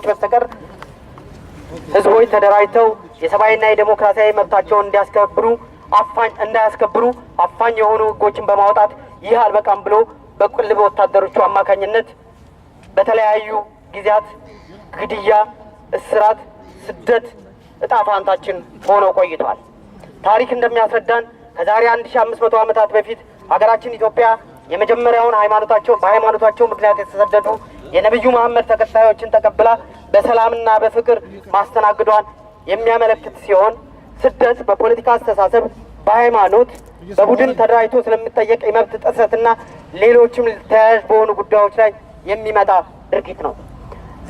በስተቀር ህዝቦች ተደራጅተው የሰብአዊና የዲሞክራሲያዊ መብታቸውን እንዳያስከብሩ አፋኝ የሆኑ ህጎችን በማውጣት ይህ አልበቃም ብሎ በቁልብ ወታደሮቹ አማካኝነት በተለያዩ ጊዜያት ግድያ፣ እስራት፣ ስደት እጣ ፋንታችን ሆኖ ቆይቷል። ታሪክ እንደሚያስረዳን ከዛሬ 1500 ዓመታት በፊት ሀገራችን ኢትዮጵያ የመጀመሪያውን በሃይማኖታቸው ምክንያት የተሰደዱ የነብዩ መሐመድ ተከታዮችን ተቀብላ በሰላምና በፍቅር ማስተናገዷን የሚያመለክት ሲሆን ስደት በፖለቲካ አስተሳሰብ፣ በሃይማኖት፣ በቡድን ተደራጅቶ ስለሚጠየቅ የመብት ጥሰትና ሌሎችም ተያያዥ በሆኑ ጉዳዮች ላይ የሚመጣ ድርጊት ነው።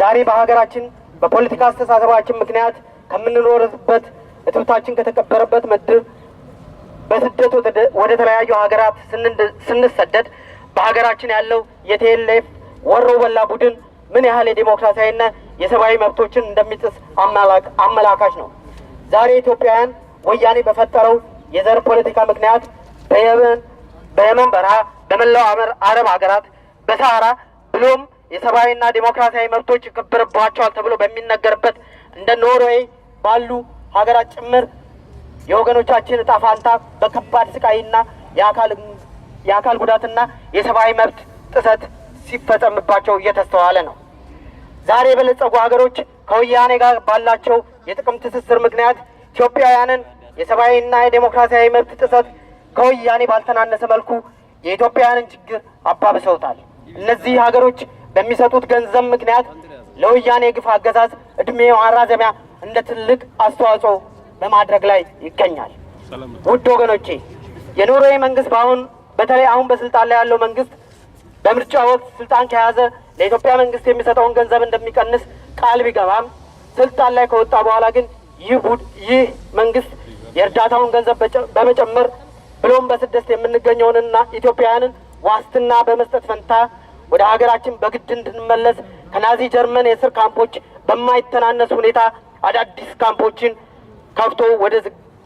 ዛሬ በሀገራችን በፖለቲካ አስተሳሰባችን ምክንያት ከምንኖርበት እትብታችን ከተቀበረበት ምድር በስደት ወደ ተለያዩ ሀገራት ስንሰደድ በሀገራችን ያለው የቲኤልኤፍ ወሮ በላ ቡድን ምን ያህል የዲሞክራሲያዊና የሰብአዊ መብቶችን እንደሚጥስ አመላካች ነው። ዛሬ ኢትዮጵያውያን ወያኔ በፈጠረው የዘር ፖለቲካ ምክንያት በየመን በረሃ፣ በመላው አረብ ሀገራት፣ በሰሃራ ብሎም የሰብአዊና ዲሞክራሲያዊ መብቶች ይከበርባቸዋል ተብሎ በሚነገርበት እንደ ኖርዌይ ባሉ ሀገራት ጭምር የወገኖቻችን እጣ ፋንታ በከባድ ስቃይና የአካል ጉዳትና የሰብአዊ መብት ጥሰት ሲፈጸምባቸው እየተስተዋለ ነው። ዛሬ የበለጸጉ ሀገሮች ከወያኔ ጋር ባላቸው የጥቅም ትስስር ምክንያት ኢትዮጵያውያንን የሰብአዊና የዲሞክራሲያዊ መብት ጥሰት ከወያኔ ባልተናነሰ መልኩ የኢትዮጵያውያንን ችግር አባብሰውታል። እነዚህ ሀገሮች በሚሰጡት ገንዘብ ምክንያት ለወያኔ ግፍ አገዛዝ እድሜ ማራዘሚያ እንደ ትልቅ አስተዋጽኦ በማድረግ ላይ ይገኛል። ውድ ወገኖቼ የኖርዌይ መንግስት በተለይ አሁን በስልጣን ላይ ያለው መንግስት በምርጫ ወቅት ስልጣን ከያዘ ለኢትዮጵያ መንግስት የሚሰጠውን ገንዘብ እንደሚቀንስ ቃል ቢገባም ስልጣን ላይ ከወጣ በኋላ ግን ይህ መንግስት የእርዳታውን ገንዘብ በመጨመር ብሎም በስደት የምንገኘውንና ኢትዮጵያውያንን ዋስትና በመስጠት ፈንታ ወደ ሀገራችን በግድ እንድንመለስ ከናዚ ጀርመን የእስር ካምፖች በማይተናነስ ሁኔታ አዳዲስ ካምፖችን ከፍቶ ወደ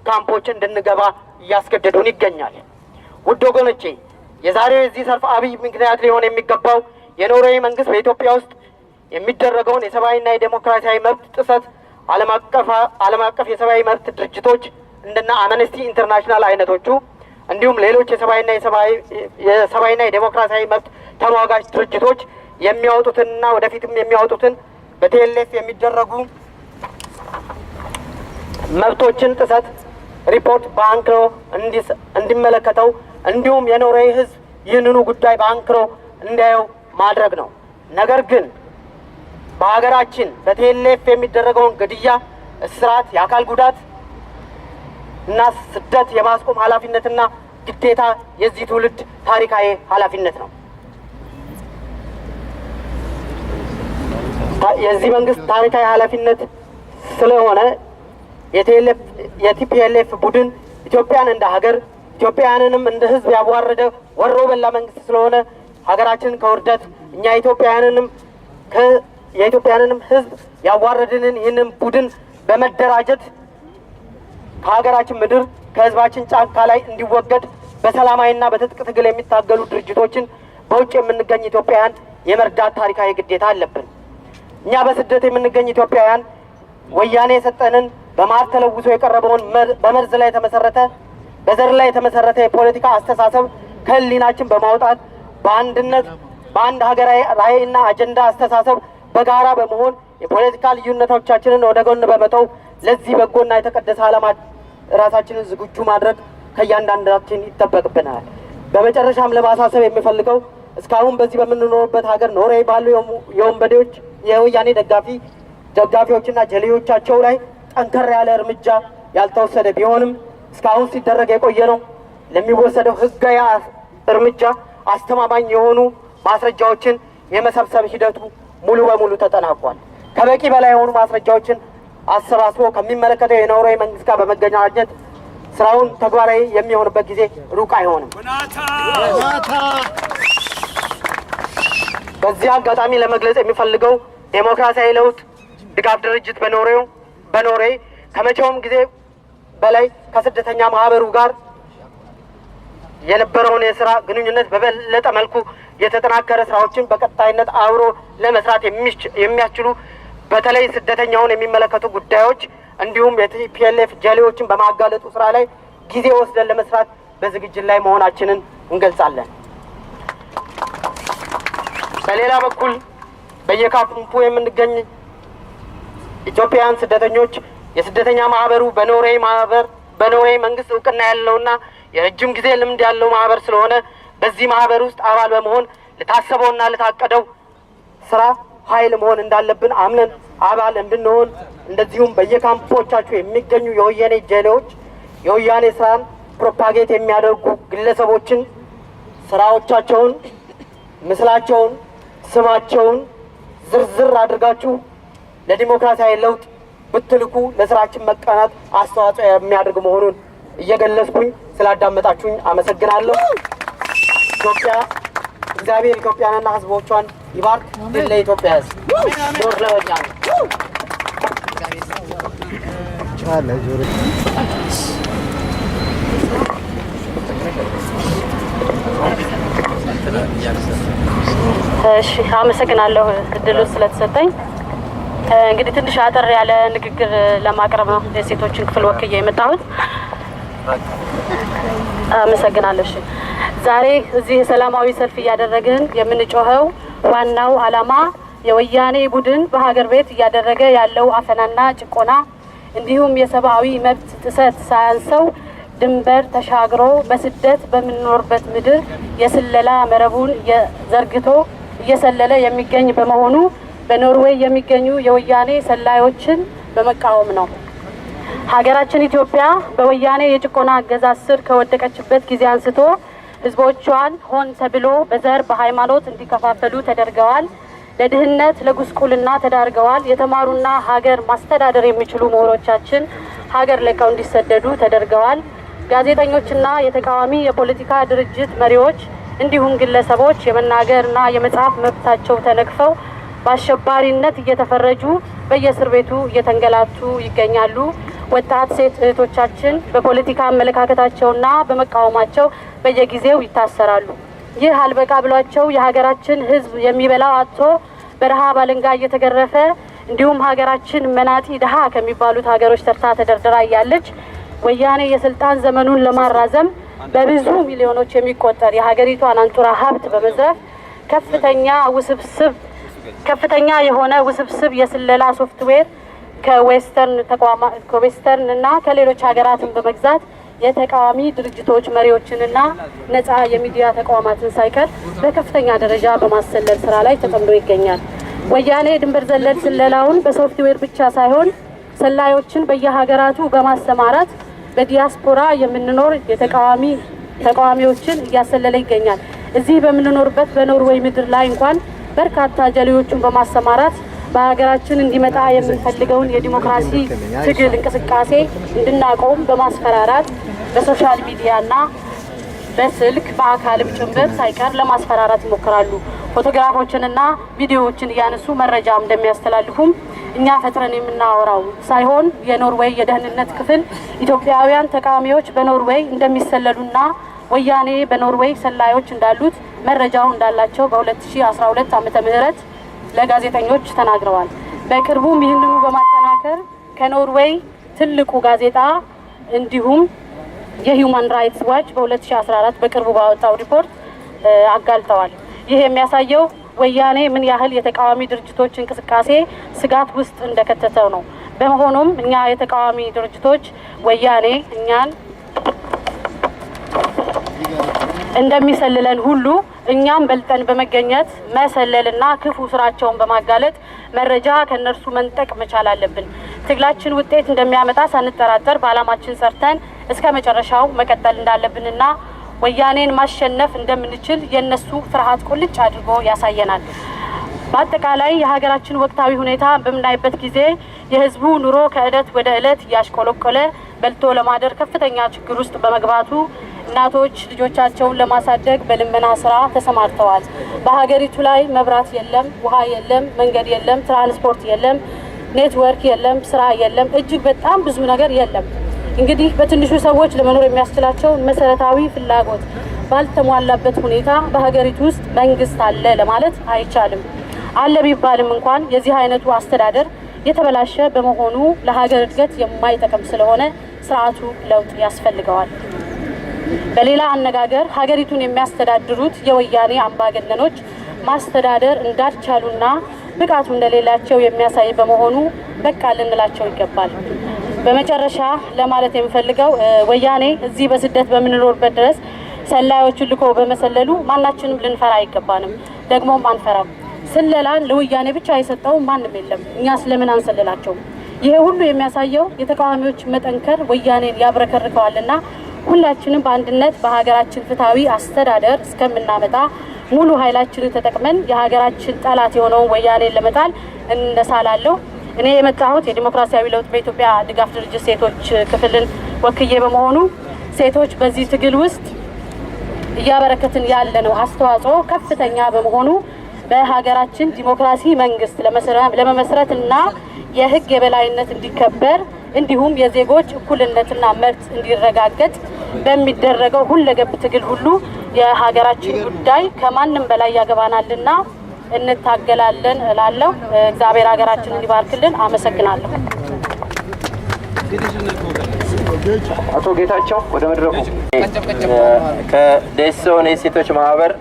ካምፖች እንድንገባ እያስገደዱን ይገኛል። ውድ ወገኖቼ የዛሬው የዚህ ሰልፍ አብይ ምክንያት ሊሆን የሚገባው የኖርዌይ መንግስት በኢትዮጵያ ውስጥ የሚደረገውን የሰብአዊና የዲሞክራሲያዊ መብት ጥሰት ዓለም አቀፍ የሰብአዊ መብት ድርጅቶች እንደና አምነስቲ ኢንተርናሽናል አይነቶቹ እንዲሁም ሌሎች የሰብአዊና የዲሞክራሲያዊ መብት ተሟጋች ድርጅቶች የሚያወጡትንና ወደፊትም የሚያወጡትን በቲኤልኤፍ የሚደረጉ መብቶችን ጥሰት ሪፖርት በአንክሮ እንዲመለከተው እንዲሁም የኖርዌይ ህዝብ ይህንኑ ጉዳይ በአንክሮ እንዲያየው ማድረግ ነው። ነገር ግን በሀገራችን በቲኤልኤፍ የሚደረገውን ግድያ፣ እስራት፣ የአካል ጉዳት እና ስደት የማስቆም ኃላፊነትና ግዴታ የዚህ ትውልድ ታሪካዊ ኃላፊነት ነው። የዚህ መንግስት ታሪካዊ ኃላፊነት ስለሆነ የቲፒኤልኤፍ ቡድን ኢትዮጵያን እንደ ሀገር ኢትዮጵያውያንንም እንደ ህዝብ ያዋረደ ወሮ በላ መንግስት ስለሆነ ሀገራችንን ከውርደት እኛ የኢትዮጵያውያንንም ህዝብ ያዋረድንን ይህንን ቡድን በመደራጀት ከሀገራችን ምድር ከህዝባችን ጫንቃ ላይ እንዲወገድ በሰላማዊና በትጥቅ ትግል የሚታገሉ ድርጅቶችን በውጭ የምንገኝ ኢትዮጵያውያን የመርዳት ታሪካዊ ግዴታ አለብን። እኛ በስደት የምንገኝ ኢትዮጵያውያን ወያኔ የሰጠንን በማር ተለውሶ የቀረበውን በመርዝ ላይ የተመሰረተ በዘር ላይ የተመሰረተ የፖለቲካ አስተሳሰብ ከህሊናችን በማውጣት በአንድነት በአንድ ሀገራዊ ራዕይና አጀንዳ አስተሳሰብ በጋራ በመሆን የፖለቲካ ልዩነቶቻችንን ወደ ጎን በመተው ለዚህ በጎና የተቀደሰ ዓላማ ራሳችንን ዝግጁ ማድረግ ከእያንዳንዳችን ይጠበቅብናል። በመጨረሻም ለማሳሰብ የሚፈልገው እስካሁን በዚህ በምንኖርበት ሀገር ኖርዌይ ባሉ የወንበዴዎች የወያኔ ደጋፊዎችና ጀሌዎቻቸው ላይ ጠንከር ያለ እርምጃ ያልተወሰደ ቢሆንም እስካሁን ሲደረግ የቆየ ነው። ለሚወሰደው ህጋዊ እርምጃ አስተማማኝ የሆኑ ማስረጃዎችን የመሰብሰብ ሂደቱ ሙሉ በሙሉ ተጠናቋል። ከበቂ በላይ የሆኑ ማስረጃዎችን አሰባስቦ ከሚመለከተው የኖርዌይ መንግስት ጋር በመገናኘት ስራውን ተግባራዊ የሚሆንበት ጊዜ ሩቅ አይሆንም። በዚህ አጋጣሚ ለመግለጽ የሚፈልገው ዴሞክራሲያዊ ለውጥ ድጋፍ ድርጅት በኖርዌይ ከመቼውም ጊዜ በላይ ከስደተኛ ማህበሩ ጋር የነበረውን የስራ ግንኙነት በበለጠ መልኩ የተጠናከረ ስራዎችን በቀጣይነት አብሮ ለመስራት የሚያስችሉ በተለይ ስደተኛውን የሚመለከቱ ጉዳዮች እንዲሁም የቲፒኤልኤፍ ጀሌዎችን በማጋለጡ ስራ ላይ ጊዜ ወስደን ለመስራት በዝግጅት ላይ መሆናችንን እንገልጻለን። በሌላ በኩል በየካምፑ የምንገኝ ኢትዮጵያውያን ስደተኞች የስደተኛ ማህበሩ በኖርዌይ መንግስት እውቅና ያለውና የረጅም ጊዜ ልምድ ያለው ማህበር ስለሆነ በዚህ ማህበር ውስጥ አባል በመሆን ለታሰበውና ለታቀደው ስራ ኃይል መሆን እንዳለብን አምነን አባል እንድንሆን እንደዚሁም በየካምፖቻችሁ የሚገኙ የወያኔ ጀሌዎች የወያኔ ስራን ፕሮፓጌት የሚያደርጉ ግለሰቦችን ስራዎቻቸውን፣ ምስላቸውን፣ ስማቸውን ዝርዝር አድርጋችሁ ለዲሞክራሲያዊ ለውጥ ብትልኩ ለስራችን መቀናት አስተዋጽኦ የሚያደርግ መሆኑን እየገለጽኩኝ ስላዳመጣችሁኝ አመሰግናለሁ። ኢትዮጵያ እግዚአብሔር ኢትዮጵያንና ህዝቦቿን ይባርክ። ድል ለኢትዮጵያ ህዝብ። ሞት ለወያኔ። እሺ አመሰግናለሁ እድሉ ስለተሰጠኝ። እንግዲህ ትንሽ አጠር ያለ ንግግር ለማቅረብ ነው የሴቶችን ክፍል ወክዬ የመጣሁት። አመሰግናለሁ። ዛሬ እዚህ ሰላማዊ ሰልፍ እያደረግን የምንጮኸው ዋናው ዓላማ የወያኔ ቡድን በሀገር ቤት እያደረገ ያለው አፈናና ጭቆና እንዲሁም የሰብአዊ መብት ጥሰት ሳያንሰው ድንበር ተሻግሮ በስደት በምንኖርበት ምድር የስለላ መረቡን ዘርግቶ እየሰለለ የሚገኝ በመሆኑ በኖርዌይ የሚገኙ የወያኔ ሰላዮችን በመቃወም ነው። ሀገራችን ኢትዮጵያ በወያኔ የጭቆና አገዛዝ ስር ከወደቀችበት ጊዜ አንስቶ ህዝቦቿን ሆን ተብሎ በዘር በሃይማኖት እንዲከፋፈሉ ተደርገዋል። ለድህነት ለጉስቁልና ተዳርገዋል። የተማሩና ሀገር ማስተዳደር የሚችሉ ምሁሮቻችን ሀገር ለቀው እንዲሰደዱ ተደርገዋል። ጋዜጠኞችና የተቃዋሚ የፖለቲካ ድርጅት መሪዎች እንዲሁም ግለሰቦች የመናገርና የመጻፍ መብታቸው ተነክፈው በአሸባሪነት እየተፈረጁ በየእስር ቤቱ እየተንገላቱ ይገኛሉ። ወጣት ሴት እህቶቻችን በፖለቲካ አመለካከታቸውና በመቃወማቸው በየጊዜው ይታሰራሉ። ይህ አልበቃ ብሏቸው የሀገራችን ህዝብ የሚበላው አጥቶ በረሃብ አለንጋ እየተገረፈ እንዲሁም ሀገራችን መናጢ ድሃ ከሚባሉት ሀገሮች ተርታ ተደርድራ እያለች ወያኔ የስልጣን ዘመኑን ለማራዘም በብዙ ሚሊዮኖች የሚቆጠር የሀገሪቷን አንጡራ ሀብት በመዝረፍ ከፍተኛ የሆነ ውስብስብ የስለላ ሶፍትዌር ከዌስተርን እና ከሌሎች ሀገራትን በመግዛት የተቃዋሚ ድርጅቶች መሪዎችንና ነጻ የሚዲያ ተቋማትን ሳይቀር በከፍተኛ ደረጃ በማሰለል ስራ ላይ ተጠምዶ ይገኛል። ወያኔ ድንበር ዘለል ስለላውን በሶፍትዌር ብቻ ሳይሆን ሰላዮችን በየሀገራቱ በማሰማራት በዲያስፖራ የምንኖር ተቃዋሚዎችን እያሰለለ ይገኛል። እዚህ በምንኖርበት በኖርዌይ ምድር ላይ እንኳን በርካታ ጀሌዎችን በማሰማራት በሀገራችን እንዲመጣ የምንፈልገውን የዲሞክራሲ ትግል እንቅስቃሴ እንድናቆም በማስፈራራት በሶሻል ሚዲያና በስልክ በአካልም ጭምር ሳይቀር ለማስፈራራት ይሞክራሉ። ፎቶግራፎችንና ቪዲዮዎችን እያነሱ መረጃ እንደሚያስተላልፉም እኛ ፈጥረን የምናወራው ሳይሆን የኖርዌይ የደህንነት ክፍል ኢትዮጵያውያን ተቃዋሚዎች በኖርዌይ እንደሚሰለሉና ወያኔ በኖርዌይ ሰላዮች እንዳሉት መረጃው እንዳላቸው በ2012 ዓመተ ምህረት ለጋዜጠኞች ተናግረዋል። በቅርቡም ይህንኑ በማጠናከር ከኖርዌይ ትልቁ ጋዜጣ እንዲሁም የሂውማን ራይትስ ዋች በ2014 በቅርቡ ባወጣው ሪፖርት አጋልጠዋል። ይህ የሚያሳየው ወያኔ ምን ያህል የተቃዋሚ ድርጅቶች እንቅስቃሴ ስጋት ውስጥ እንደከተተው ነው። በመሆኑም እኛ የተቃዋሚ ድርጅቶች ወያኔ እኛን እንደሚሰልለን ሁሉ እኛም በልጠን በመገኘት መሰለልና ክፉ ስራቸውን በማጋለጥ መረጃ ከነርሱ መንጠቅ መቻል አለብን። ትግላችን ውጤት እንደሚያመጣ ሳንጠራጠር በዓላማችን ሰርተን እስከ መጨረሻው መቀጠል እንዳለብንና ወያኔን ማሸነፍ እንደምንችል የነሱ ፍርሃት ቁልጭ አድርጎ ያሳየናል። በአጠቃላይ የሀገራችን ወቅታዊ ሁኔታ በምናይበት ጊዜ የህዝቡ ኑሮ ከእለት ወደ እለት እያሽቆለቆለ በልቶ ለማደር ከፍተኛ ችግር ውስጥ በመግባቱ እናቶች ልጆቻቸውን ለማሳደግ በልመና ስራ ተሰማርተዋል። በሀገሪቱ ላይ መብራት የለም፣ ውሃ የለም፣ መንገድ የለም፣ ትራንስፖርት የለም፣ ኔትወርክ የለም፣ ስራ የለም፣ እጅግ በጣም ብዙ ነገር የለም። እንግዲህ በትንሹ ሰዎች ለመኖር የሚያስችላቸውን መሰረታዊ ፍላጎት ባልተሟላበት ሁኔታ በሀገሪቱ ውስጥ መንግስት አለ ለማለት አይቻልም። አለ ቢባልም እንኳን የዚህ አይነቱ አስተዳደር የተበላሸ በመሆኑ ለሀገር እድገት የማይጠቅም ስለሆነ ስርዓቱ ለውጥ ያስፈልገዋል። በሌላ አነጋገር ሀገሪቱን የሚያስተዳድሩት የወያኔ አምባገነኖች ማስተዳደር እንዳልቻሉና ብቃቱ እንደሌላቸው የሚያሳይ በመሆኑ በቃ ልንላቸው ይገባል። በመጨረሻ ለማለት የምፈልገው ወያኔ እዚህ በስደት በምንኖርበት ድረስ ሰላዮችን ልኮ በመሰለሉ ማናችንም ልንፈራ አይገባንም፣ ደግሞም አንፈራም። ስለላን ለወያኔ ብቻ የሰጠው ማንም የለም። እኛ ስለምን አንሰልላቸው? ይሄ ሁሉ የሚያሳየው የተቃዋሚዎች መጠንከር ወያኔን ያብረከርከዋልና ሁላችንም በአንድነት በሀገራችን ፍትሃዊ አስተዳደር እስከምናመጣ ሙሉ ኃይላችንን ተጠቅመን የሀገራችን ጠላት የሆነውን ወያኔን ለመጣል እንነሳላለሁ። እኔ የመጣሁት የዲሞክራሲያዊ ለውጥ በኢትዮጵያ ድጋፍ ድርጅት ሴቶች ክፍልን ወክዬ በመሆኑ ሴቶች በዚህ ትግል ውስጥ እያበረከትን ያለነው አስተዋጽኦ ከፍተኛ በመሆኑ በሀገራችን ዲሞክራሲ መንግስት ለመመስረትና የህግ የበላይነት እንዲከበር እንዲሁም የዜጎች እኩልነትና መብት እንዲረጋገጥ በሚደረገው ሁለገብ ትግል ሁሉ የሀገራችን ጉዳይ ከማንም በላይ ያገባናልና እንታገላለን እላለሁ። እግዚአብሔር ሀገራችንን እንዲባርክልን። አመሰግናለሁ። አቶ ጌታቸው ወደ መድረኩ። ከደሶን የሴቶች ማህበር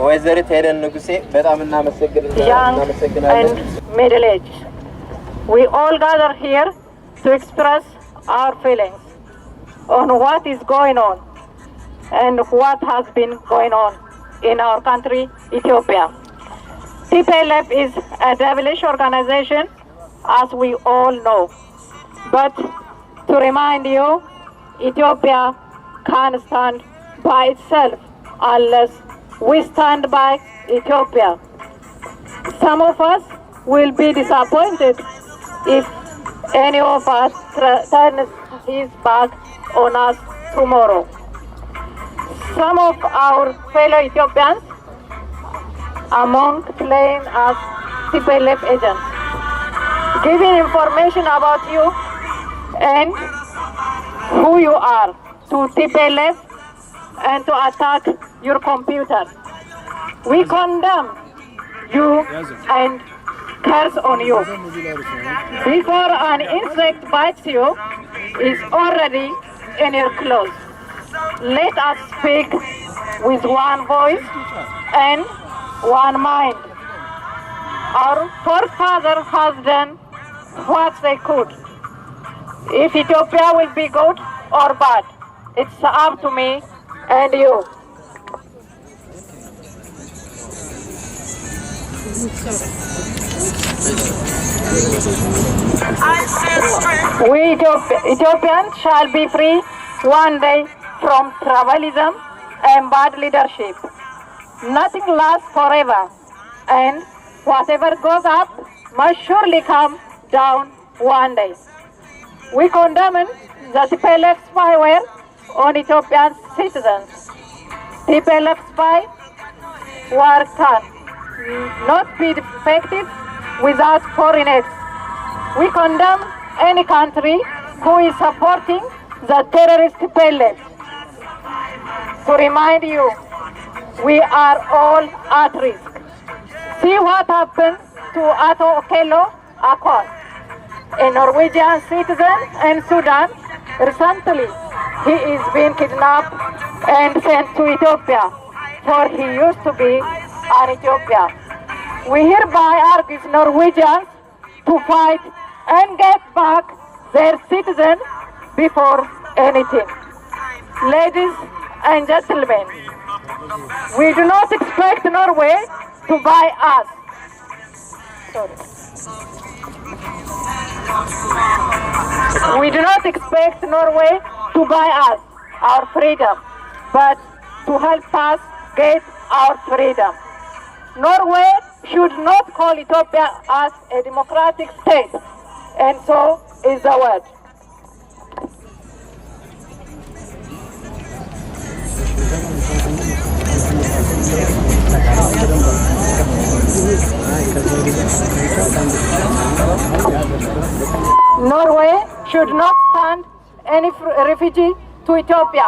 ወይዘሪት ሄደን ንጉሴ በጣም እናመሰግናለን። Middle age. We all gather here to express our feelings on what is going on and what has been going on in our country, Ethiopia. TPLF is a devilish organization, as we all know. But to remind you, Ethiopia can't stand by itself unless we stand by Ethiopia. Some of us will be disappointed if any of us turns his back on us tomorrow. Some of our fellow Ethiopians among playing as TPLF agents, giving information about you and who you are to TPLF and to attack your computer. We condemn you and curse on you. Before an insect bites you, is already in your clothes. Let us speak with one voice and one mind. Our forefathers have done what they could. If Ethiopia will be good or bad, it's up to me and you. We Ethiopians shall be free one day from tribalism and bad leadership. Nothing lasts forever, and whatever goes up must surely come down one day. We condemn the TPLF spyware on Ethiopian citizens. TPLF spy war can not be effective without foreign aid. We condemn any country who is supporting the terrorist TPLF. To remind you, we are all at risk. See what happened to Ato Okello Akon, a Norwegian citizen in Sudan. Recently, he is being kidnapped and sent to Ethiopia, for he used to be an Ethiopian. We hereby urge Norwegians to fight and get back their citizens before anything. Ladies and gentlemen, we do not expect Norway to buy us. We do not expect Norway to buy us, our freedom, but to help us get our freedom. Norway should not call Ethiopia as a democratic state, and so is the word. Norway should not send any refugee to Ethiopia.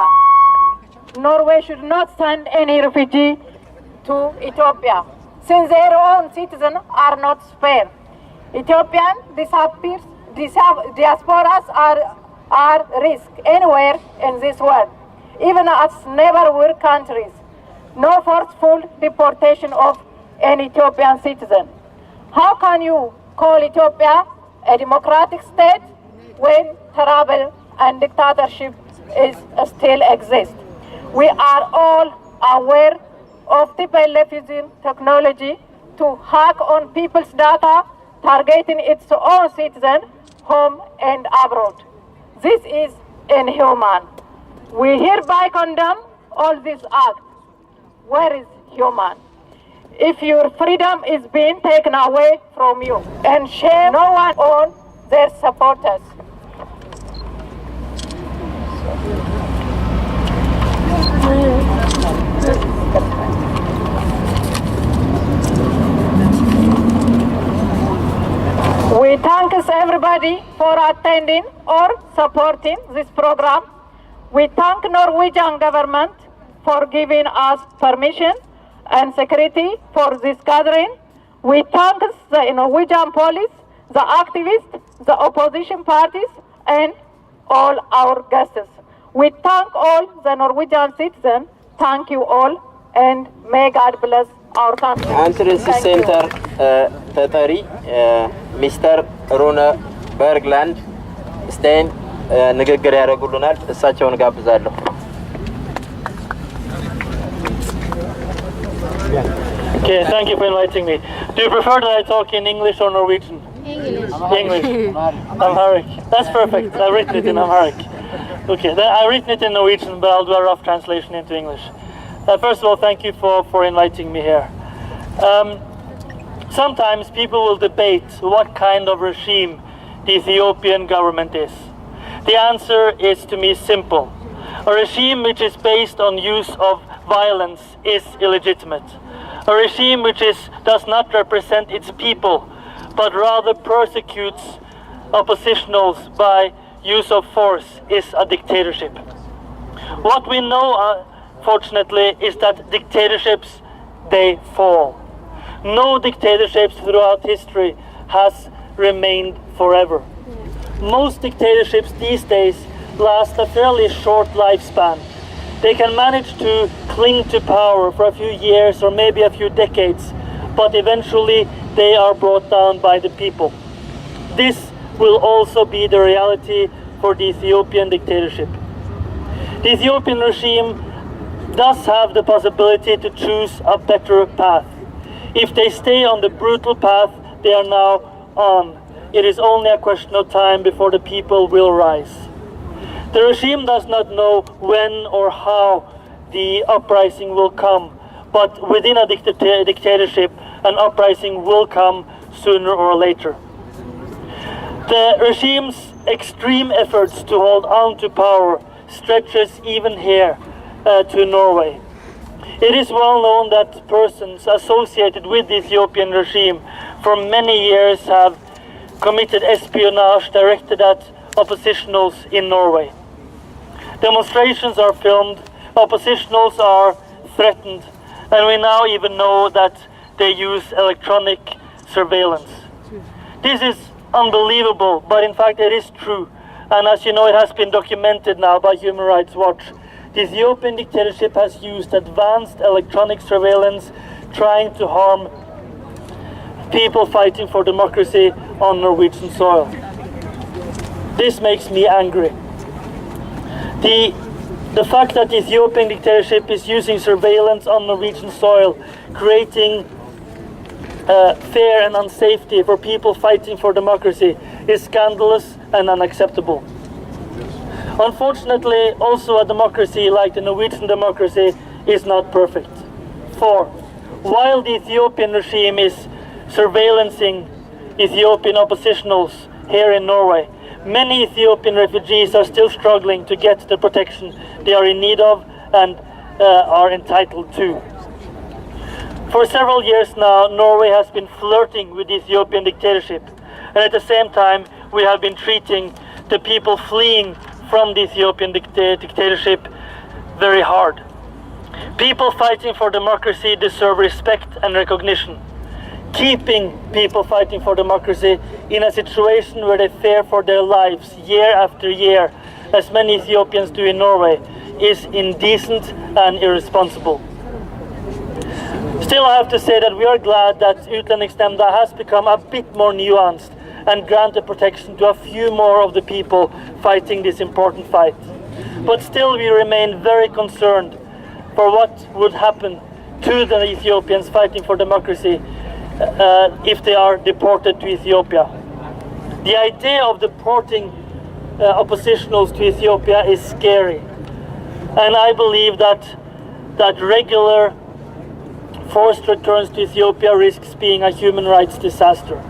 Norway should not send any refugee to Ethiopia. since their own citizens are not spared. Ethiopian diasporas are risked anywhere in this world, even as neighborhood countries. No forceful deportation of an Ethiopian citizen. How can you call Ethiopia a democratic state when terror and dictatorship still exist? We are all aware of TPLF using technology to hack on people's data, targeting its own citizens, home and abroad. This is inhuman. We hereby condemn all these acts. Where is human? If your freedom is being taken away from you, and shame no one on their supporters. We thank everybody for attending or supporting this program. We thank Norwegian government for giving us permission and security for this gathering. We thank the Norwegian police, the activists, the opposition parties, and all our guests. We thank all the Norwegian citizens. Thank you all, and may God bless our country. አንትረንስ ሴንተር ተጠሪ ሚስተር ሩነ በርግላንድ ስቴን ንግግር ያደርጉልናል። እሳቸውን ጋብዛለሁ። Okay, thank you for inviting me. Do you prefer that I talk in English or Norwegian? English. Amharic. That's perfect. I've written it in Amharic. Okay, then I've written it in Norwegian, but I'll do a rough translation into English. First of all, thank you for inviting me here. Sometimes people will debate what kind of regime the Ethiopian government is. The answer is, to me, simple. A regime which is based on use of violence is illegitimate. A regime which does not represent its people, but rather persecutes oppositionals by use of force is a dictatorship. What we know, fortunately, is that dictatorships, they fall. No dictatorships throughout history has remained forever. Most dictatorships these days last a fairly short lifespan. They can manage to cling to power for a few years or maybe a few decades, but eventually they are brought down by the people. This will also be the reality for the Ethiopian dictatorship. The Ethiopian regime does have the possibility to choose a better path. If they stay on the brutal path they are now on, it is only a question of time before the people will rise. The regime does not know when or how the uprising will come, but within a dictatorship, an uprising will come sooner or later. The regime's extreme efforts to hold on to power stretches even here to Norway. It is well known that persons associated with the Ethiopian regime for many years have committed espionage directed at oppositionals in Norway. Demonstrations are filmed, oppositionals are threatened, and we now even know that they use electronic surveillance. This is unbelievable, but in fact it is true. And as you know, it has been documented now by Human Rights Watch. The Ethiopian dictatorship has used advanced electronic surveillance trying to harm people fighting for democracy on Norwegian soil. This makes me angry. The fact that the Ethiopian dictatorship is using surveillance on Norwegian soil, creating fear and unsafety for people fighting for democracy, is scandalous and unacceptable. Unfortunately, also a democracy like the Norwegian democracy is not perfect. For while the Ethiopian regime is surveillancing Ethiopian oppositionals here in Norway, many Ethiopian refugees are still struggling to get the protection they are in need of and are entitled to. For several years now, Norway has been flirting with the Ethiopian dictatorship, and at the same time we have been treating the people fleeing from the Ethiopian dictatorship very hard. People fighting for democracy deserve respect and recognition. keeping people fighting for democracy in a situation where they fear for their lives year after year, as many Ethiopians do in Norway, is indecent and irresponsible. Still, I have to say that we are glad that Utlendingsnemnda has become a bit more nuanced and granted protection to a few more of the people fighting this important fight. But still, we remain very concerned for what would happen to the Ethiopians fighting for democracy if they are deported to Ethiopia. The idea of deporting oppositionals to Ethiopia is scary, and I believe that regular forced returns to Ethiopia risks being a human rights disaster.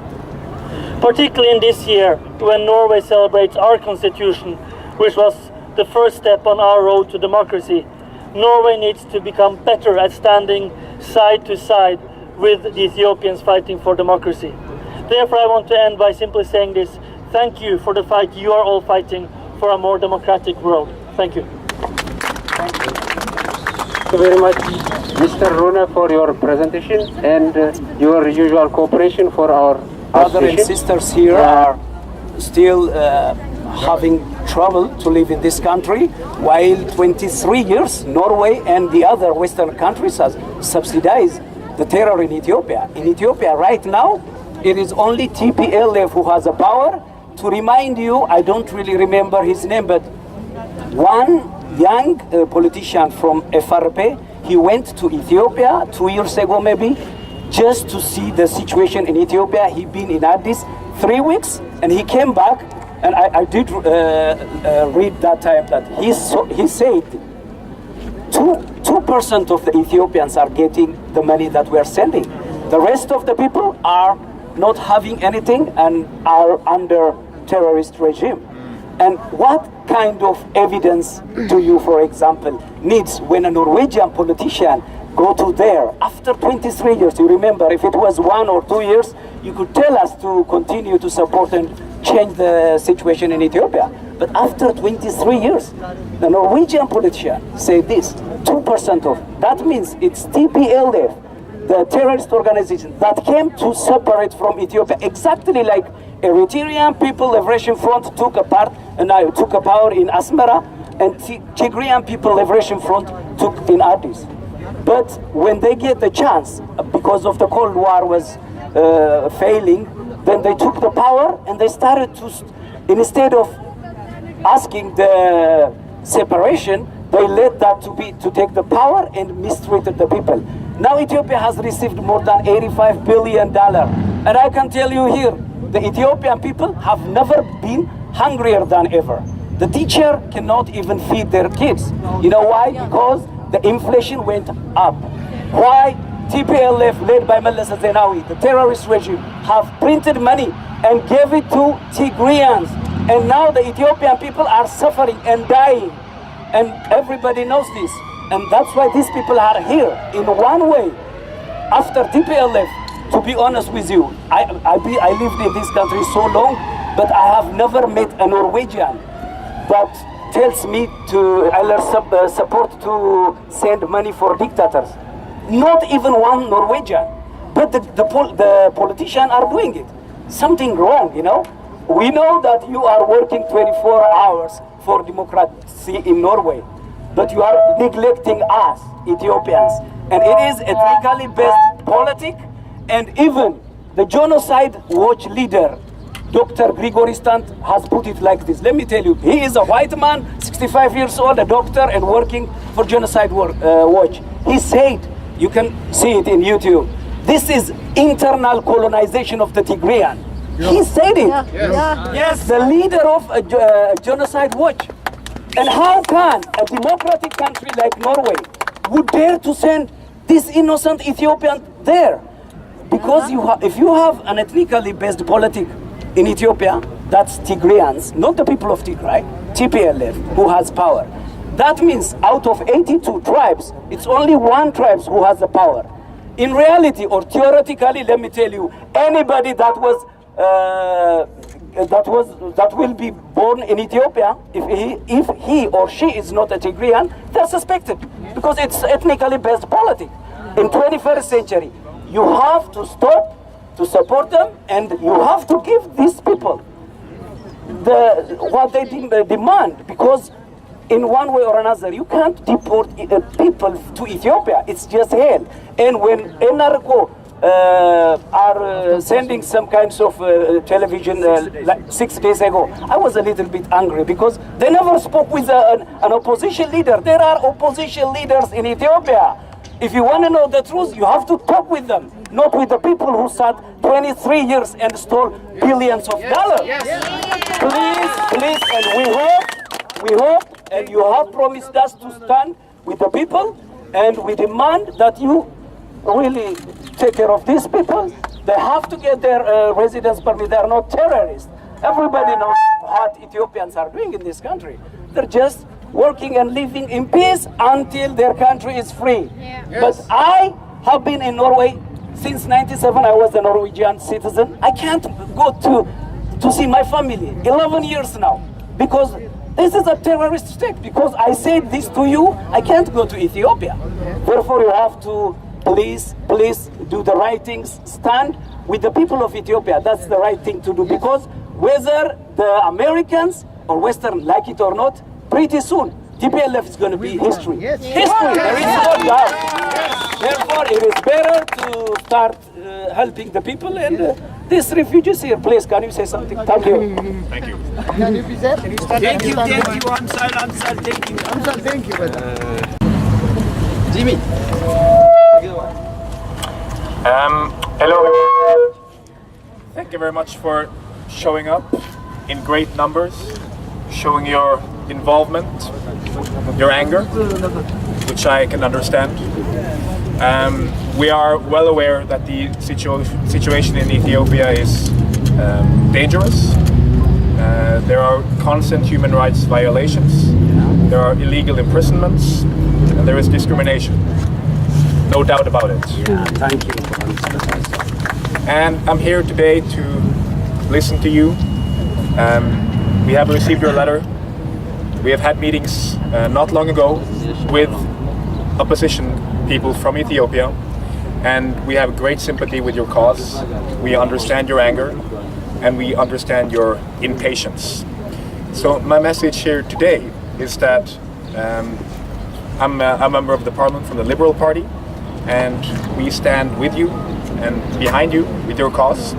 Particularly in this year, when Norway celebrates our constitution, which was the first step on our road to democracy, Norway needs to become better at standing side to side with the Ethiopians fighting for democracy. Therefore, I want to end by simply saying this: thank you for the fight you are all fighting for a more democratic world. Thank you. Thank you very much, Mr. Rune, for your presentation and your usual cooperation for our brothers and sisters here are still having trouble to live in this country, while 23 years Norway and the other Western countries has subsidized the terror in Ethiopia. In Ethiopia right now, it is only TPLF who has the power. To remind you, I don't really remember his name, but one young politician from FRP, he went to Ethiopia 2 years ago maybe, just to see the situation in Ethiopia. He been in Addis 3 weeks, and he came back, and I did read that time that he said 2% of the Ethiopians are getting the money that we are sending. The rest of the people are not having anything and are under terrorist regime. And what kind of evidence do you, for example, needs when a Norwegian politician go to there after 23 years? You remember, if it was 1 or 2 years, you could tell us to continue to support and change the situation in Ethiopia. But after 23 years, the Norwegian politician said this, 2% of, that means it's TPLF, the terrorist organization that came to separate from Ethiopia, exactly like Eritrean People Liberation Front took a power in Asmara, and Tigrayan People Liberation Front took in Addis. But when they get the chance, because of the Cold War was failing, then they took the power and they started to, instead of asking the separation, they let that to take the power and mistreated the people. Now Ethiopia has received more than $85 billion. And I can tell you here, the Ethiopian people have never been hungrier than ever. The teacher cannot even feed their kids. You know why? Because the inflation went up. Why? TPLF, led by Meles Zenawi, the terrorist regime, have printed money and gave it to Tigrayans. And now the Ethiopian people are suffering and dying. And everybody knows this. And that's why these people are here. In one way, after TPLF, to be honest with you, I lived in this country so long, but I have never met a Norwegian that tells me to support to send money for dictators. Not even one Norwegian. But the politicians are doing it. Something wrong, you know. We know that you are working 24 hours for democracy in Norway, but you are neglecting us, Ethiopians. And it is ethnically based politics. And even the genocide watch leader, Dr. Grigory Stant, has put it like this. Let me tell you, he is a white man, 65 years old, a doctor, and working for Genocide Watch. He said, you can see it in YouTube, this is internal colonization of the Tigrayan. Yeah. He said it. Yeah. Yeah. Yes, the leader of Genocide Watch. And how can a democratic country like Norway would dare to send this innocent Ethiopian there? Because if you have an ethnically based politic in Ethiopia, that's Tigrayans, not the people of Tigray, TPLF, who has power. That means out of 82 tribes, it's only one tribe who has the power. In reality, or theoretically, let me tell you, anybody that will be born in Ethiopia, if he or she is not a Tigrayan, they're suspected because it's ethnically based politics. In 21st century, you have to stop to support them, and you have to give these people what they demand, because in one way or another, you can't deport people to Ethiopia. It's just hell. And when NRCO are sending some kinds of television like 6 days ago, I was a little bit angry because they never spoke with an opposition leader. There are opposition leaders in Ethiopia. If you want to know the truth, you have to talk with them, not with the people who sat 23 years and stole billions of dollars. Please, and we hope, and you have promised us to stand with the people, and we demand that you really take care of these people. They have to get their residence permit. They are not terrorists. Everybody knows what Ethiopians are doing in this country. They're just working and living in peace until their country is free. But I have been in Norway since 97. I was a Norwegian citizen. I can't go to see my family 11 years now because this is a terrorist state. Because I said this to you, I can't go to Ethiopia. Therefore, you have to please do the right things. Stand with the people of Ethiopia. That's the right thing to do, because whether the Americans or Western like it or not, pretty soon TPLF is going to be history. History. There is no doubt. Therefore, it is better to start helping the people and these refugees here. Please, can you say something? Thank you. Thank you. Can you be there? Thank you. Amsal, thank you. Amsal, thank you. Jimmy. Hello. Thank you very much for showing up in great numbers, showing your involvement, your anger, which I can understand. We are well aware that the situation in Ethiopia is dangerous. There are constant human rights violations, there are illegal imprisonments, and there is discrimination. No doubt about it. Thank you. And I'm here today to listen to you. We have received your letter. We have had meetings not long ago with opposition people from Ethiopia, and we have great sympathy with your cause. We understand your anger, and we understand your impatience. So my message here today is that I'm a member of the parliament from the Liberal Party, and we stand with you and behind you with your cause,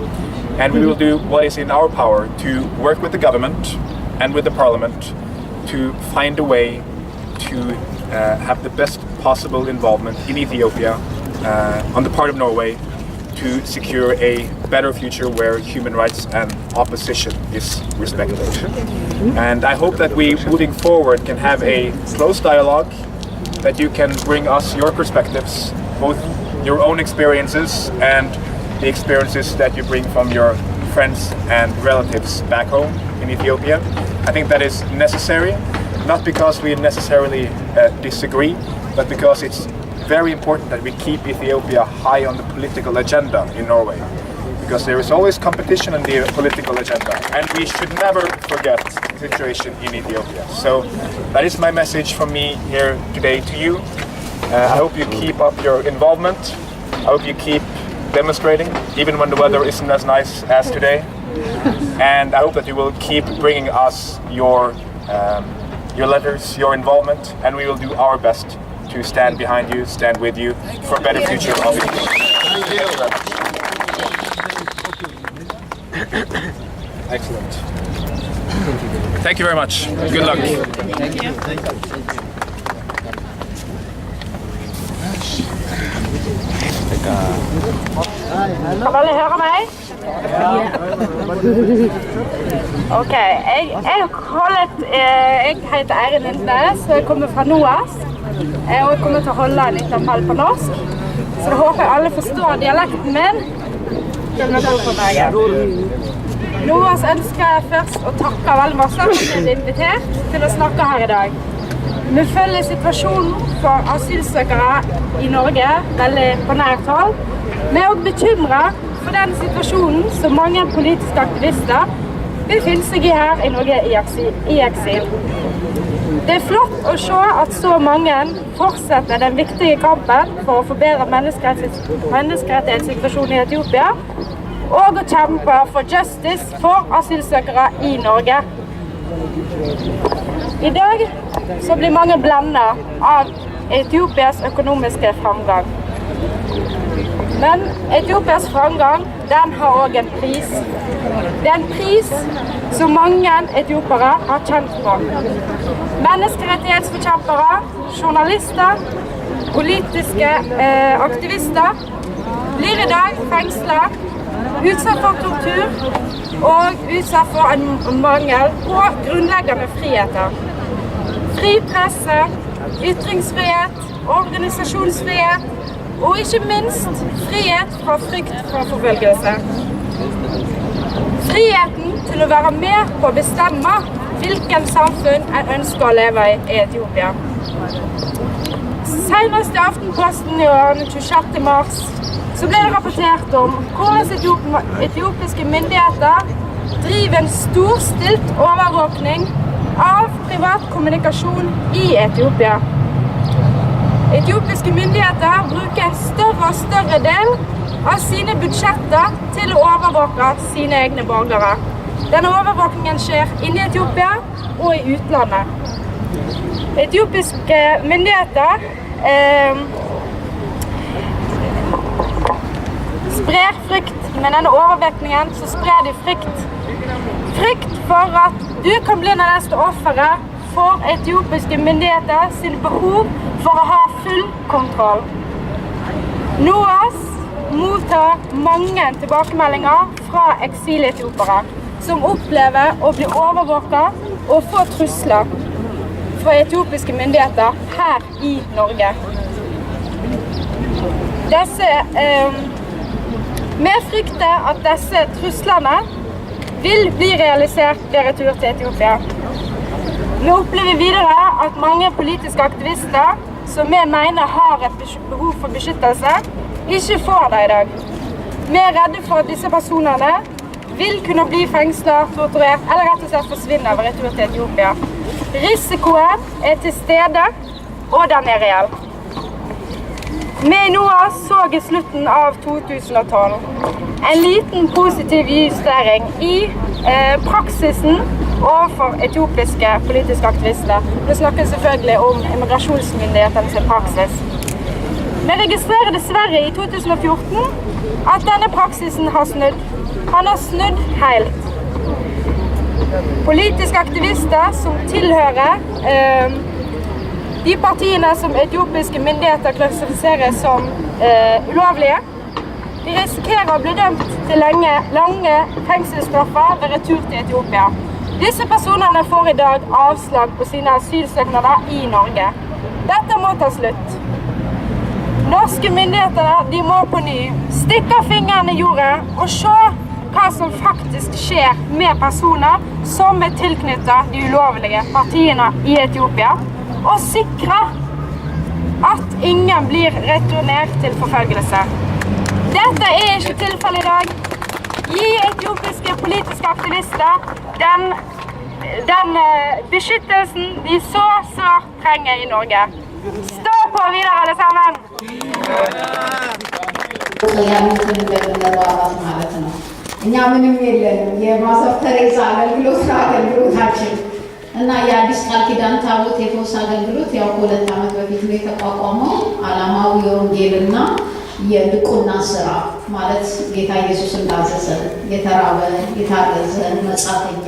and we will do what is in our power to work with the government and with the parliament to find a way to have the best possible involvement in Ethiopia on the part of Norway to secure a better future where human rights and opposition is respected. And I hope that we, moving forward, can have a close dialogue, that you can bring us your perspectives, both your own experiences and the experiences that you bring from your friends and relatives back home in Ethiopia. I think that is necessary, not because we necessarily disagree, but because it's very important that we keep Ethiopia high on the political agenda in Norway, because there is always competition in the political agenda, and we should never forget the situation in Ethiopia. So that is my message from me here today to you. I hope you keep up your involvement. I hope you keep demonstrating, even when the weather isn't as nice as today. And I hope that you will keep bringing us your letters, your involvement, and we will do our best to stand behind you, stand with you for a better future of Ethiopia. Excellent. Thank you very much. Good luck. Thank you. Kan alle høre meg? Ok, jeg heter Eirin Lindnes, jeg kommer fra NOAS, og jeg kommer til å holde en liten appell på norsk, så jeg håper alle forstår dialekten min. NOAS ønsker først å takke veldig masse for at jeg er invitert til å snakke her i dag. Vi følger situasjonen for asylsøkere i Norge veldig på nært hold. Vi er også bekymret for den situasjonen som mange politiske aktivister befinner seg i her i Norge i eksil. Det er flott å se at så mange fortsetter den viktige kampen for å forbedre menneskerettighetssituasjonen i Etiopia, og å kjempe for justice for asylsøkere i Norge. I dag så blir mange blendet av Etiopias økonomiske framgang. Men Etiopias framgang, den har også en pris. Det er en pris som mange etiopere har kjent på. Menneskerettighetsforkjempere, journalister, politiske aktivister blir i dag fengslet, utsatt for tortur og utsatt for en mangel på grunnleggende friheter. Fri presse, ytringsfrihet, organisasjonsfrihet og ikke minst frihet fra frykt for forfølgelse. Friheten til å være med på å bestemme hvilken samfunn en ønsker å leve i Etiopia. Senest i Aftenposten i år, 26. mars, så ble det rapportert om hvordan etiopiske myndigheter driver en storstilt overvåkning av privat kommunikasjon i Etiopia. Etiopiske myndigheter bruker en større og større del av sine budsjetter til å overvåke sine egne borgere. Denne overvåkningen skjer inne i Etiopia og i utlandet. Etiopiske myndigheter sprer frykt. Med denne overvåkningen så sprer de frykt. Frykt for at du kan bli det neste offeret for etiopiske myndigheter sin behov for å ha full kontroll. NOAS mottar mange tilbakemeldinger fra eksiletiopere som opplever å bli overvåket og få trusler fra etiopiske myndigheter her i Norge. Vi frykter at disse truslene vil bli realisert ved retur til Etiopia. Vi opplever videre at mange politiske aktivister som vi mener har et behov for beskyttelse, ikke får det i dag. Vi er redde for at disse personene vil kunne bli fengslet, torturert eller rett og slett forsvinne ved retur til Etiopia. Risikoen er til stede, og den er reell. Vi i NOAS så i slutten av 2012 en liten positiv justering i praksisen overfor etiopiske politiske aktivister. Vi snakker selvfølgelig om immigrasjonsmyndighetenes praksis. Vi registrerer dessverre i 2014 at denne praksisen har snudd. Han har snudd helt. Politiske aktivister som tilhører de partiene som etiopiske myndigheter klassifiserer som ulovlige, de risikerer å bli dømt til lange fengselsstraffer ved retur til Etiopia. Disse personene får i dag avslag på sine asylsøknader i Norge. Dette må ta slutt. Norske myndigheter de må på ny stikke fingeren i jordet og se hva som faktisk skjer med personer som er tilknyttet de ulovlige partiene i Etiopia, og sikre at ingen blir returnert til forfølgelse. Dette er ikke tilfellet i dag. Gi etiopiske politiske aktivister den beskyttelsen de så trenger i Norge. Stå på videre, alle sammen! እኛ ምንም የለንም የማዘር ተሬዛ አገልግሎታችን እና የአዲስ ቃል ኪዳን ታቦት የፈውስ አገልግሎት ያው ከሁለት ዓመት በፊት ነው የተቋቋመው። ዓላማው የወንጌልና የድቁና ስራ ማለት ጌታ ኢየሱስ እንዳዘዘ የተራበ የታረዘ መጻተኛ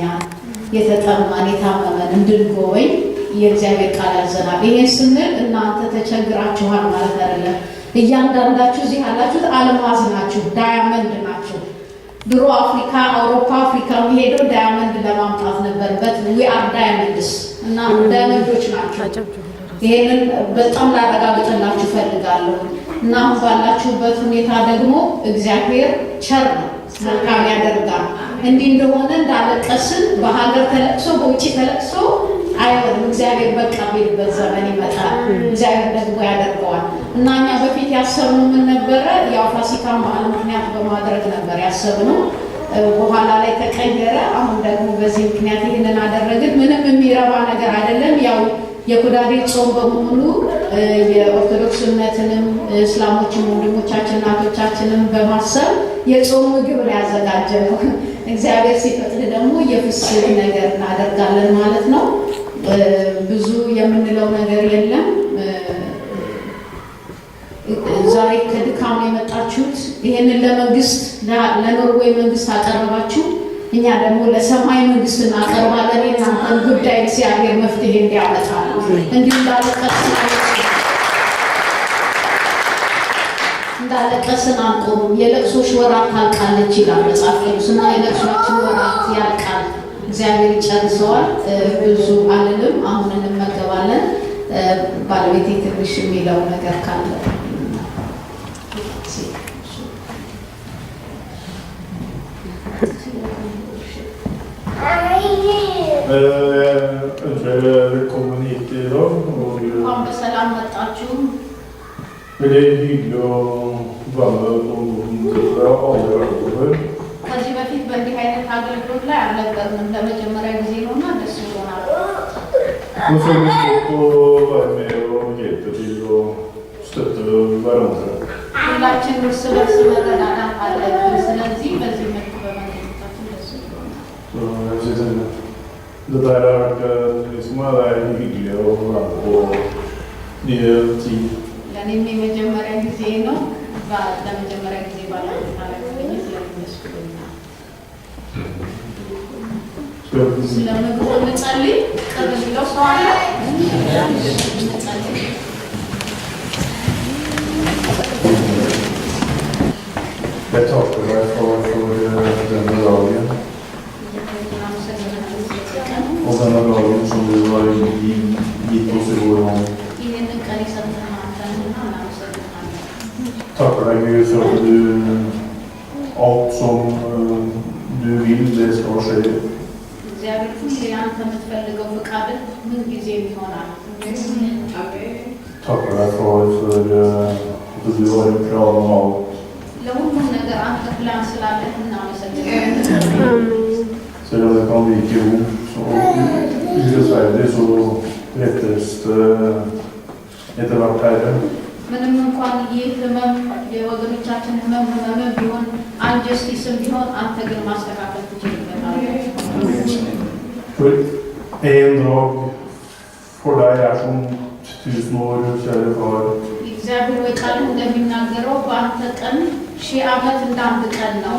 የተጠማን የታመመን እንድንጎበኝ የእግዚአብሔር ቃል ያዘናል። ይሄን ስንል እናንተ ተቸግራችኋል ማለት አይደለም። እያንዳንዳችሁ እዚህ ያላችሁት አልማዝ ናችሁ፣ ዳያመንድ ናችሁ። ድሮ አፍሪካ አውሮፓ አፍሪካ የሚሄደው ዳያመንድ ለማምጣት ነበርበት። ዊ አር ዳያመንድስ እና ዳያመንዶች ናቸው። ይሄንን በጣም ላረጋግጥላችሁ ፈልጋለሁ። እና ባላችሁበት ሁኔታ ደግሞ እግዚአብሔር ቸር ነው፣ መልካም ያደርጋል። እንዲህ እንደሆነ እንዳለቀስን በሀገር ተለቅሶ በውጪ ተለቅሶ አይሆንም። እግዚአብሔር በቃ ቢልበት ዘመን ይመጣል። እግዚአብሔር ደግሞ ያደርገዋል። እና እኛ በፊት ያሰብነው ምን ነበረ? ያው ፋሲካን በዓል ምክንያት በማድረግ ነበር ያሰብነው። በኋላ ላይ ተቀየረ። አሁን ደግሞ በዚህ ምክንያት ይሄንን አደረግን። ምንም የሚረባ ነገር አይደለም። ያው የኩዳዴ ጾም በመሆኑ የኦርቶዶክስ እምነትንም እስላሞችን ወንድሞቻችን እናቶቻችንን በማሰብ የጾም ምግብ ያዘጋጀነው። እግዚአብሔር ሲፈቅድ ደግሞ የፍስክ ነገር እናደርጋለን ማለት ነው። ብዙ የምንለው ነገር የለም። ዛሬ ከድካም የመጣችሁት ይሄንን ለመንግስት ለኖርዌይ መንግስት አቀረባችሁ። እኛ ደግሞ ለሰማይ መንግስት እናቀርባለን። የእናንተን ጉዳይ እግዚአብሔር መፍትሄ እንዲያመጣ እንዲሁ እንዳለቀስን አንቆምም። የለቅሶሽ ወራት ታልቃለች ይላል መጽሐፍ ቅዱስና የለቅሶችን ወራት ያልቃል፣ እግዚአብሔር ይጨርሰዋል። ብዙ አልልም፣ አሁን እንመገባለን። ባለቤቴ ትንሽ የሚለው ነገር ካለ Velkommen hit I dag. በሰላም መጣችሁ። Det är hyggligt att vara med på alla över. ከዚህ በፊት በእንዲህ አይነት አገልግሎት ላይ አልነበርንም። ለመጀመሪያ ጊዜ ነውና ደስ ይላል። Nu får vi stå och vara med och hjälpa till och stötta varandra. ሁላችን እርስ በርስ መረዳዳት አለብን። ስለዚህ በዚህ መልኩ በመገኘታችን ደስ ይላል። Det där har varit liksom hyggligt att vara på nya tid. ለእኔም የመጀመሪያ ጊዜ ነው። ለመጀመሪያ ጊዜ ባለቤት አለብኝ። ስለምግቡ እንጸልይ። ቅር የሚለው ሰው አለ? እንጸልይ። Jag tackar dig för denna dagen. Och denna dagen som du har gett oss I vår hand. Tackar dig Gud för att du allt som du vill det ska ske. እግዚአብሔር ሁሌ አንተ የምትፈልገው ፈቃድ ምን ጊዜም ይሆናል። Tackar dig för att du har en plan om allt. ለሁሉም ነገር አንተ ፕላን ስላለህ እናመሰግናለን። Selv om det kan virke vondt og urettferdig, så rettes det etter hvert Herre. ምንም እንኳን ይህ ህመም የወገኖቻችን ህመም ቢሆን አንጀስቲስም ቢሆን አንተ ግን ማስተካከል ትችላለህ። For en dag for deg som 1000 år, kjære far. እግዚአብሔር በቃሉ እንደሚናገረው በአንተ ቀን 1000 ዓመት እንዳንተ ቀን ነው።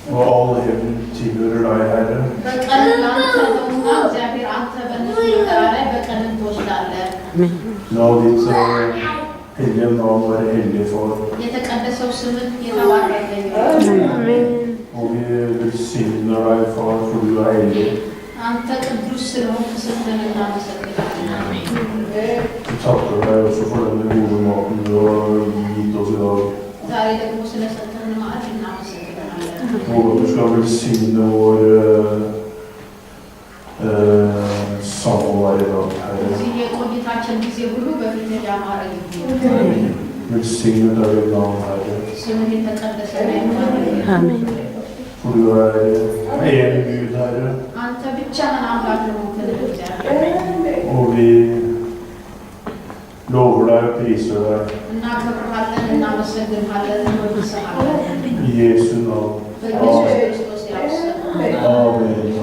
Og all hevn tilhører deg, Herre. በቀን ላንተ ነውና እግዚአብሔር አንተ በእነሱ ነገር ላይ በቀንን ትወስዳለህ። La ditt hellige navn være hellig, far. የተቀደሰው ስምህ የተባረከ ይሁን። Og vi velsigner deg, far, for du hellig. አንተ ቅዱስ ስለሆንክ ስምህን እናመሰግናለን። Vi takker deg også for denne gode maten du har gitt oss I dag. ዛሬ ደግሞ ስለሰጠን ማዕድ እናመሰግናለን። Og at du skal velsigne vår samvær I dag, Herre. እዚህ የቆይታችን ጊዜ ሁሉ በፊትህ ያማረ ይሁን። Velsignet er ditt navn, Herre. ስምህ የተቀደሰ ይሁን። አሜን። For du en Gud, Herre. አንተ ብቻህን አምላክ ነህ እግዚአብሔር። Og vi lover deg og priser deg. እናከብርሃለን፣ እናመሰግንሃለን፣ እንወድስሃለን። I Jesu navn. በኢየሱስ ክርስቶስ ያው ስም Amen.